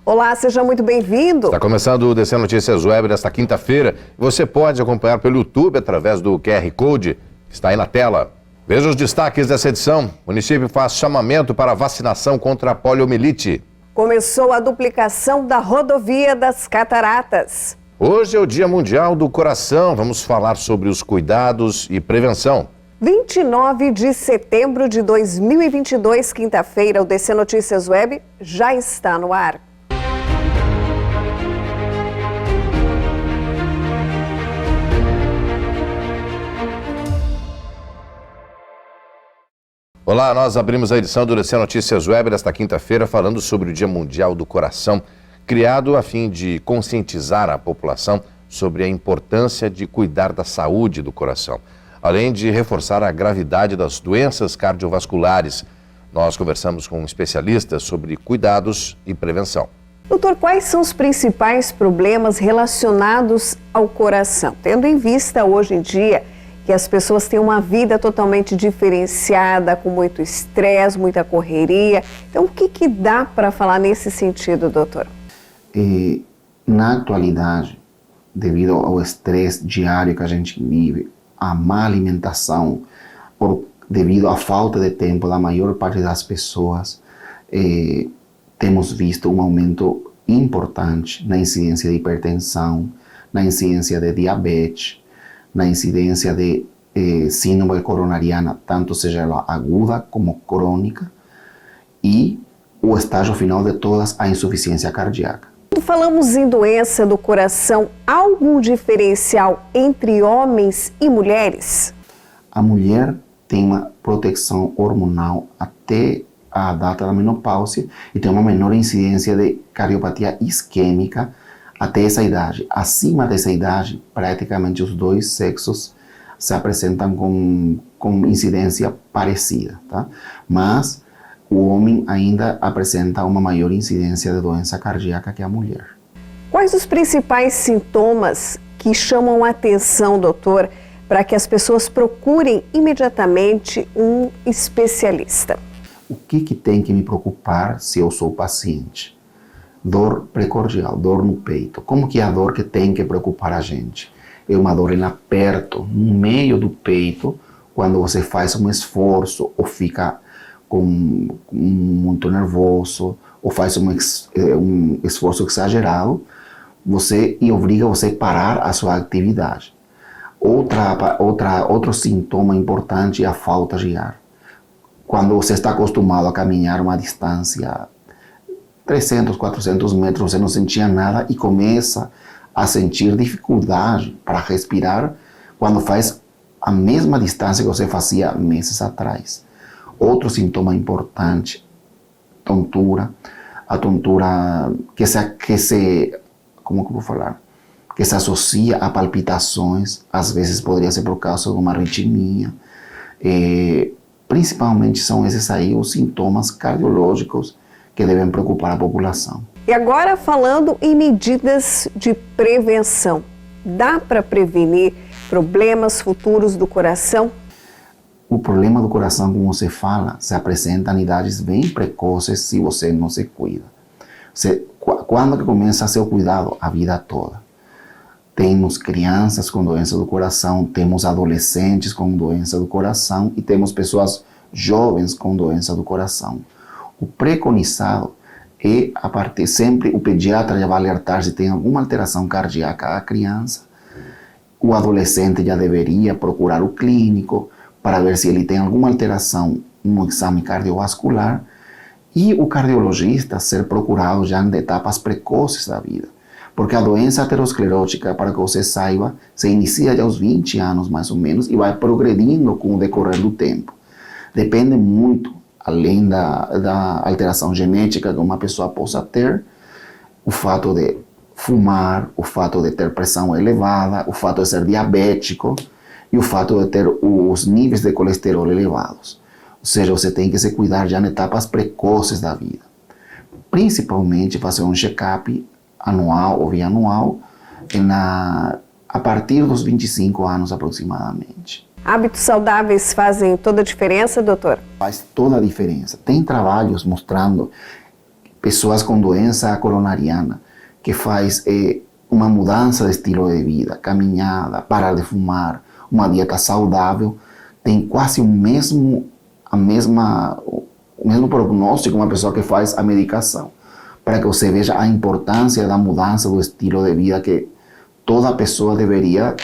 Olá, seja muito bem-vindo. Está começando o DC Notícias Web desta quinta-feira. Você pode acompanhar pelo YouTube através do QR Code que está aí na tela. Veja os destaques dessa edição. O município faz chamamento para vacinação contra a poliomielite. Começou a duplicação da rodovia das Cataratas. Hoje é o Dia Mundial do Coração. Vamos falar sobre os cuidados e prevenção. 29 de setembro de 2022, quinta-feira, o DC Notícias Web já está no ar. Olá, nós abrimos a edição do DC Notícias Web desta quinta-feira falando sobre o Dia Mundial do Coração, criado a fim de conscientizar a população sobre a importância de cuidar da saúde do coração, além de reforçar a gravidade das doenças cardiovasculares. Nós conversamos com especialistas sobre cuidados e prevenção. Doutor, quais são os principais problemas relacionados ao coração? Tendo em vista hoje em dia que as pessoas têm uma vida totalmente diferenciada, com muito estresse, muita correria. Então, o que dá para falar nesse sentido, doutor? Na atualidade, devido ao estresse diário que a gente vive, a má alimentação, devido à falta de tempo da maior parte das pessoas, temos visto um aumento importante na incidência de hipertensão, na incidência de diabetes, na incidência de síndrome coronariana, tanto seja ela aguda como crônica, e o estágio final de todas, a insuficiência cardíaca. Quando falamos em doença do coração, há algum diferencial entre homens e mulheres? A mulher tem uma proteção hormonal até a data da menopausa e tem uma menor incidência de cardiopatia isquêmica até essa idade. Acima dessa idade, praticamente os dois sexos se apresentam com incidência parecida, tá? Mas o homem ainda apresenta uma maior incidência de doença cardíaca que a mulher. Quais os principais sintomas que chamam a atenção, doutor, para que as pessoas procurem imediatamente um especialista? O que tem que me preocupar se eu sou paciente? Dor precordial, dor no peito. Como que é a dor que tem que preocupar a gente? É uma dor em aperto, no meio do peito, quando você faz um esforço ou fica muito nervoso ou faz um esforço exagerado, e obriga você a parar a sua atividade. Outro sintoma importante é a falta de ar. Quando você está acostumado a caminhar uma distância 300, 400 metros, você não sentia nada e começa a sentir dificuldade para respirar quando faz a mesma distância que você fazia meses atrás. Outro sintoma importante, tontura. A tontura que se associa a palpitações, às vezes poderia ser por causa de uma arritmia. Principalmente são esses aí os sintomas cardiológicos que devem preocupar a população. E agora falando em medidas de prevenção, dá para prevenir problemas futuros do coração? O problema do coração, como você fala, se apresenta em idades bem precoces se você não se cuida. Quando que começa a ser o cuidado? A vida toda. Temos crianças com doença do coração, temos adolescentes com doença do coração e temos pessoas jovens com doença do coração. O preconizado é sempre o pediatra já vai alertar se tem alguma alteração cardíaca à criança. O adolescente já deveria procurar o clínico para ver se ele tem alguma alteração no exame cardiovascular e o cardiologista ser procurado já em etapas precoces da vida. Porque a doença aterosclerótica, para que você saiba, se inicia já aos 20 anos mais ou menos e vai progredindo com o decorrer do tempo. Depende muito, além da alteração genética que uma pessoa possa ter, o fato de fumar, o fato de ter pressão elevada, o fato de ser diabético e o fato de ter os níveis de colesterol elevados. Ou seja, você tem que se cuidar já em etapas precoces da vida. Principalmente fazer um check-up anual ou bianual a partir dos 25 anos aproximadamente. Hábitos saudáveis fazem toda a diferença, doutor? Faz toda a diferença. Tem trabalhos mostrando pessoas com doença coronariana, que faz uma mudança de estilo de vida, caminhada, parar de fumar, uma dieta saudável, tem quase o mesmo prognóstico que uma pessoa que faz a medicação, para que você veja a importância da mudança do estilo de vida que toda pessoa deveria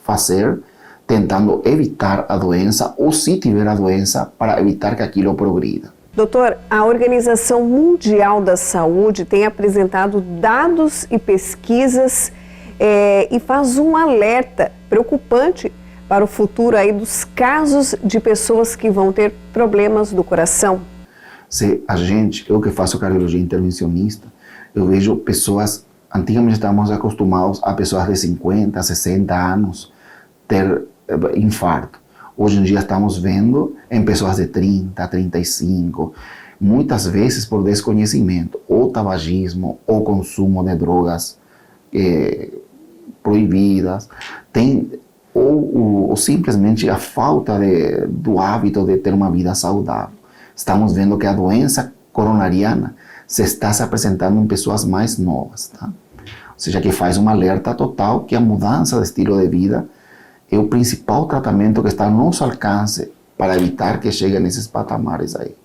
fazer, tentando evitar a doença, ou se tiver a doença, para evitar que aquilo progrida. Doutor, a Organização Mundial da Saúde tem apresentado dados e pesquisas e faz um alerta preocupante para o futuro aí dos casos de pessoas que vão ter problemas do coração. Se a gente, eu que faço cardiologia intervencionista, eu vejo pessoas, antigamente estávamos acostumados a pessoas de 50, 60 anos ter infarto. Hoje em dia estamos vendo em pessoas de 30, 35, muitas vezes por desconhecimento, ou tabagismo, ou consumo de drogas proibidas, ou simplesmente a falta do hábito de ter uma vida saudável. Estamos vendo que a doença coronariana está se apresentando em pessoas mais novas, tá? Ou seja, que faz um alerta total que a mudança de estilo de vida é o principal tratamento que está ao nosso alcance para evitar que chegue nesses patamares aí.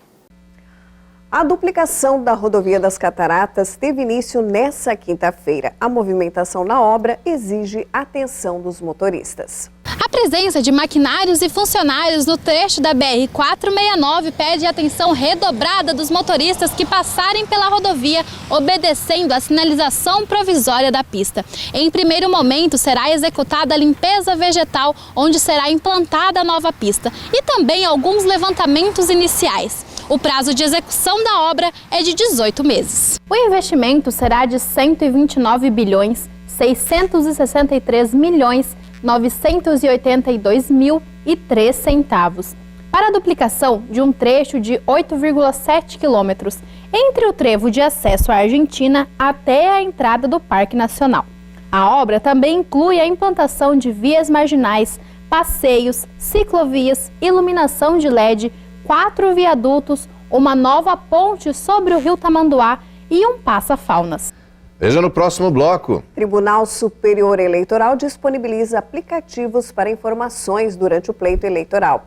A duplicação da rodovia das Cataratas teve início nesta quinta-feira. A movimentação na obra exige atenção dos motoristas. A presença de maquinários e funcionários no trecho da BR-469 pede atenção redobrada dos motoristas que passarem pela rodovia obedecendo à sinalização provisória da pista. Em primeiro momento, será executada a limpeza vegetal, onde será implantada a nova pista, e também alguns levantamentos iniciais. O prazo de execução da obra é de 18 meses. O investimento será de 129 bilhões 663 milhões 982.003 centavos para a duplicação de um trecho de 8,7 quilômetros entre o trevo de acesso à Argentina até a entrada do Parque Nacional. A obra também inclui a implantação de vias marginais, passeios, ciclovias, iluminação de LED, 4 viadutos, uma nova ponte sobre o rio Tamanduá e um passa-faunas. Veja no próximo bloco. Tribunal Superior Eleitoral disponibiliza aplicativos para informações durante o pleito eleitoral.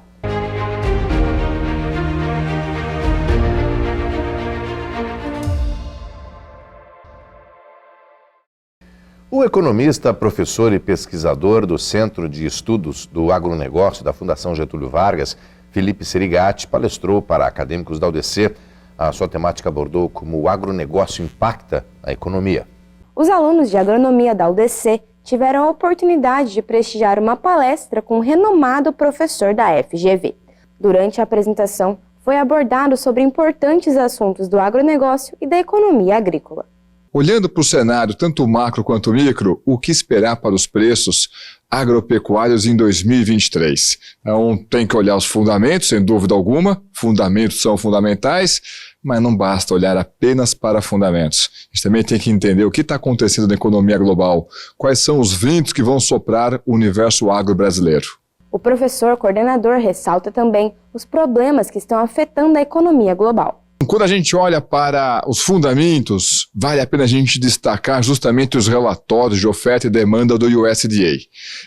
O economista, professor e pesquisador do Centro de Estudos do Agronegócio da Fundação Getúlio Vargas, Felipe Serigati, palestrou para acadêmicos da UDC. A sua temática abordou como o agronegócio impacta a economia. Os alunos de agronomia da UDC tiveram a oportunidade de prestigiar uma palestra com um renomado professor da FGV. Durante a apresentação, foi abordado sobre importantes assuntos do agronegócio e da economia agrícola. Olhando para o cenário, tanto macro quanto micro, o que esperar para os preços agropecuários em 2023? Então, tem que olhar os fundamentos, sem dúvida alguma. Fundamentos são fundamentais, mas não basta olhar apenas para fundamentos. A gente também tem que entender o que está acontecendo na economia global, quais são os ventos que vão soprar o universo agro brasileiro. O professor coordenador ressalta também os problemas que estão afetando a economia global. Quando a gente olha para os fundamentos, vale a pena a gente destacar justamente os relatórios de oferta e demanda do USDA.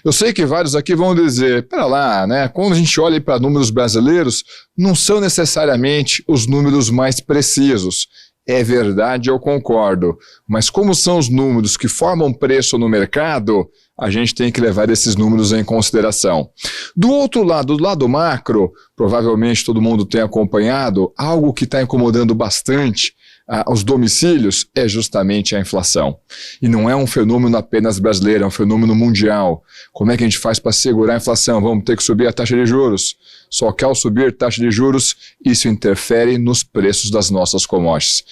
Eu sei que vários aqui vão dizer, pera lá, né? Quando a gente olha para números brasileiros, não são necessariamente os números mais precisos. É verdade, eu concordo. Mas como são os números que formam preço no mercado, a gente tem que levar esses números em consideração. Do outro lado, do lado macro, provavelmente todo mundo tem acompanhado, algo que está incomodando bastante os domicílios é justamente a inflação. E não é um fenômeno apenas brasileiro, é um fenômeno mundial. Como é que a gente faz para segurar a inflação? Vamos ter que subir a taxa de juros. Só que ao subir a taxa de juros, isso interfere nos preços das nossas commodities.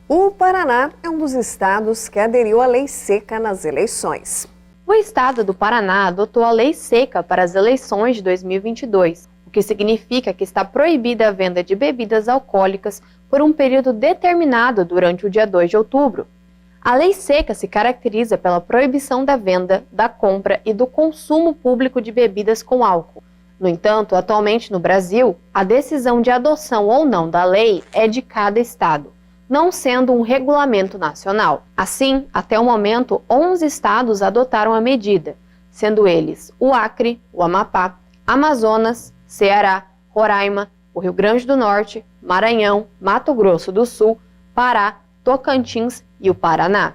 O Paraná é um dos estados que aderiu à lei seca nas eleições. O estado do Paraná adotou a lei seca para as eleições de 2022, o que significa que está proibida a venda de bebidas alcoólicas por um período determinado durante o dia 2 de outubro. A lei seca se caracteriza pela proibição da venda, da compra e do consumo público de bebidas com álcool. No entanto, atualmente no Brasil, a decisão de adoção ou não da lei é de cada estado. não sendo um regulamento nacional. Assim, até o momento, 11 estados adotaram a medida, sendo eles o Acre, o Amapá, Amazonas, Ceará, Roraima, o Rio Grande do Norte, Maranhão, Mato Grosso do Sul, Pará, Tocantins e o Paraná.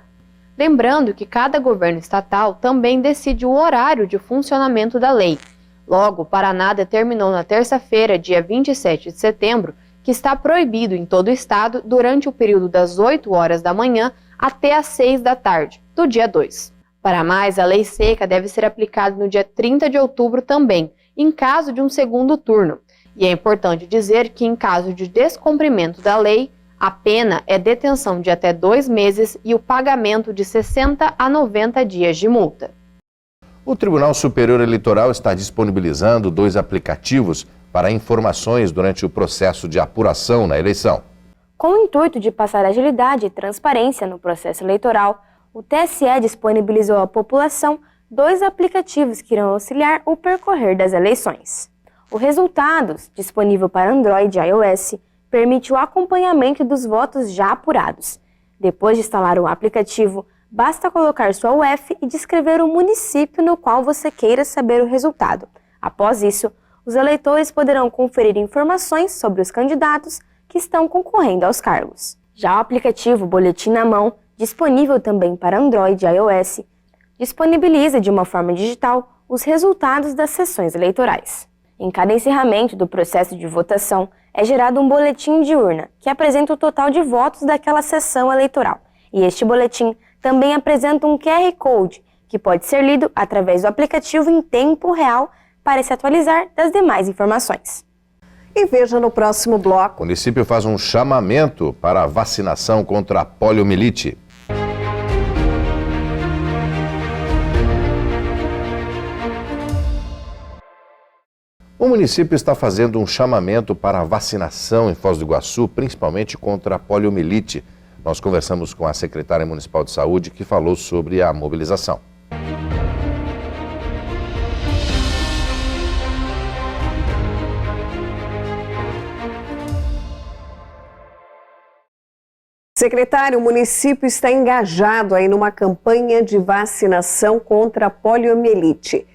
Lembrando que cada governo estatal também decide o horário de funcionamento da lei. Logo, o Paraná determinou na terça-feira, dia 27 de setembro, que está proibido em todo o estado durante o período das 8 horas da manhã até às 6 da tarde, do dia 2. Para mais, a lei seca deve ser aplicada no dia 30 de outubro também, em caso de um segundo turno. E é importante dizer que, em caso de descumprimento da lei, a pena é detenção de até 2 meses e o pagamento de 60 a 90 dias de multa. O Tribunal Superior Eleitoral está disponibilizando 2 aplicativos para informações durante o processo de apuração na eleição. Com o intuito de passar agilidade e transparência no processo eleitoral, o TSE disponibilizou à população 2 aplicativos que irão auxiliar o percorrer das eleições. O Resultados, disponível para Android e iOS, permite o acompanhamento dos votos já apurados. Depois de instalar o aplicativo, basta colocar sua UF e descrever o município no qual você queira saber o resultado. Após isso, os eleitores poderão conferir informações sobre os candidatos que estão concorrendo aos cargos. Já o aplicativo Boletim na Mão, disponível também para Android e iOS, disponibiliza de uma forma digital os resultados das sessões eleitorais. Em cada encerramento do processo de votação, é gerado um boletim de urna, que apresenta o total de votos daquela sessão eleitoral. E este boletim também apresenta um QR Code, que pode ser lido através do aplicativo em tempo real para se atualizar das demais informações. E veja no próximo bloco. O município faz um chamamento para a vacinação contra a poliomielite. O município está fazendo um chamamento para a vacinação em Foz do Iguaçu, principalmente contra a poliomielite. Nós conversamos com a secretária municipal de saúde, que falou sobre a mobilização. Secretário, o município está engajado aí numa campanha de vacinação contra a poliomielite.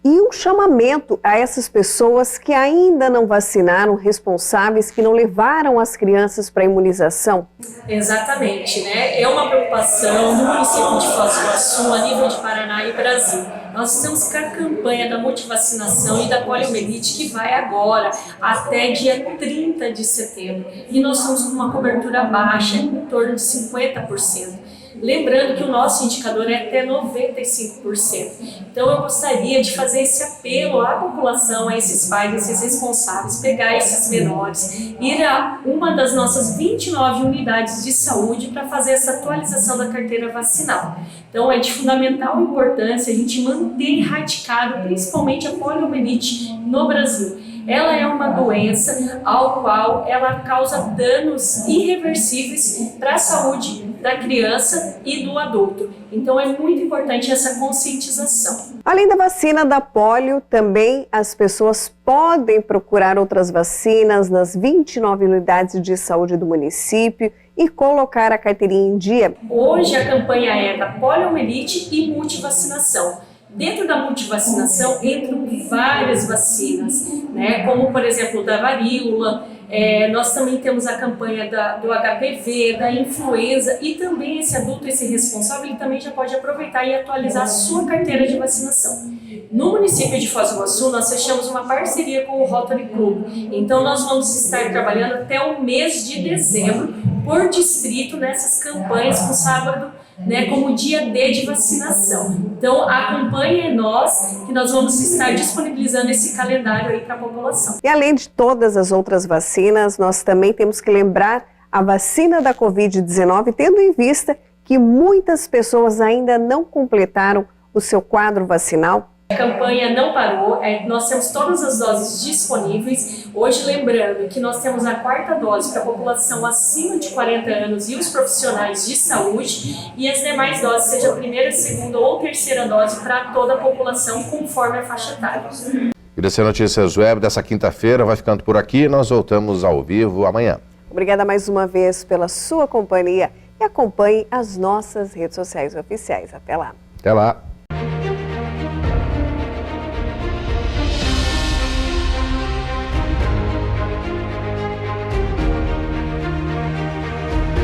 E um chamamento a essas pessoas que ainda não vacinaram, responsáveis que não levaram as crianças para a imunização? Exatamente, né? É uma preocupação do município de Foz do Iguaçu, a nível de Paraná e Brasil. Nós estamos com a campanha da multivacinação e da poliomielite que vai agora até dia 30 de setembro. E nós estamos com uma cobertura baixa, em torno de 50%. Lembrando que o nosso indicador é até 95%. Então eu gostaria de fazer esse apelo à população, a esses pais, a esses responsáveis, pegar esses menores, ir a uma das nossas 29 unidades de saúde para fazer essa atualização da carteira vacinal. Então é de fundamental importância a gente manter erradicado principalmente a poliomielite no Brasil. Ela é uma doença ao qual ela causa danos irreversíveis para a saúde da criança e do adulto. Então é muito importante essa conscientização. Além da vacina da polio, também as pessoas podem procurar outras vacinas nas 29 unidades de saúde do município e colocar a carteirinha em dia. Hoje a campanha é da poliomielite e multivacinação. Dentro da multivacinação entram várias vacinas, né? Como por exemplo da varíola, nós também temos a campanha do HPV, da influenza e também esse adulto, esse responsável, ele também já pode aproveitar e atualizar a sua carteira de vacinação. No município de Foz do Iguaçu, nós fechamos uma parceria com o Rotary Club, então nós vamos estar trabalhando até o mês de dezembro por distrito nessas campanhas com sábado, né, como dia D de vacinação. Então acompanhe nós, que nós vamos estar disponibilizando esse calendário aí para a população. E além de todas as outras vacinas, nós também temos que lembrar a vacina da Covid-19, tendo em vista que muitas pessoas ainda não completaram o seu quadro vacinal. A campanha não parou, nós temos todas as doses disponíveis. Hoje, lembrando que nós temos a 4ª dose para a população acima de 40 anos e os profissionais de saúde, e as demais doses, seja a 1ª, 2ª ou 3ª dose para toda a população, conforme a faixa etária. E DC Notícias Web dessa quinta-feira vai ficando por aqui. Nós voltamos ao vivo amanhã. Obrigada mais uma vez pela sua companhia e acompanhe as nossas redes sociais oficiais. Até lá. Até lá.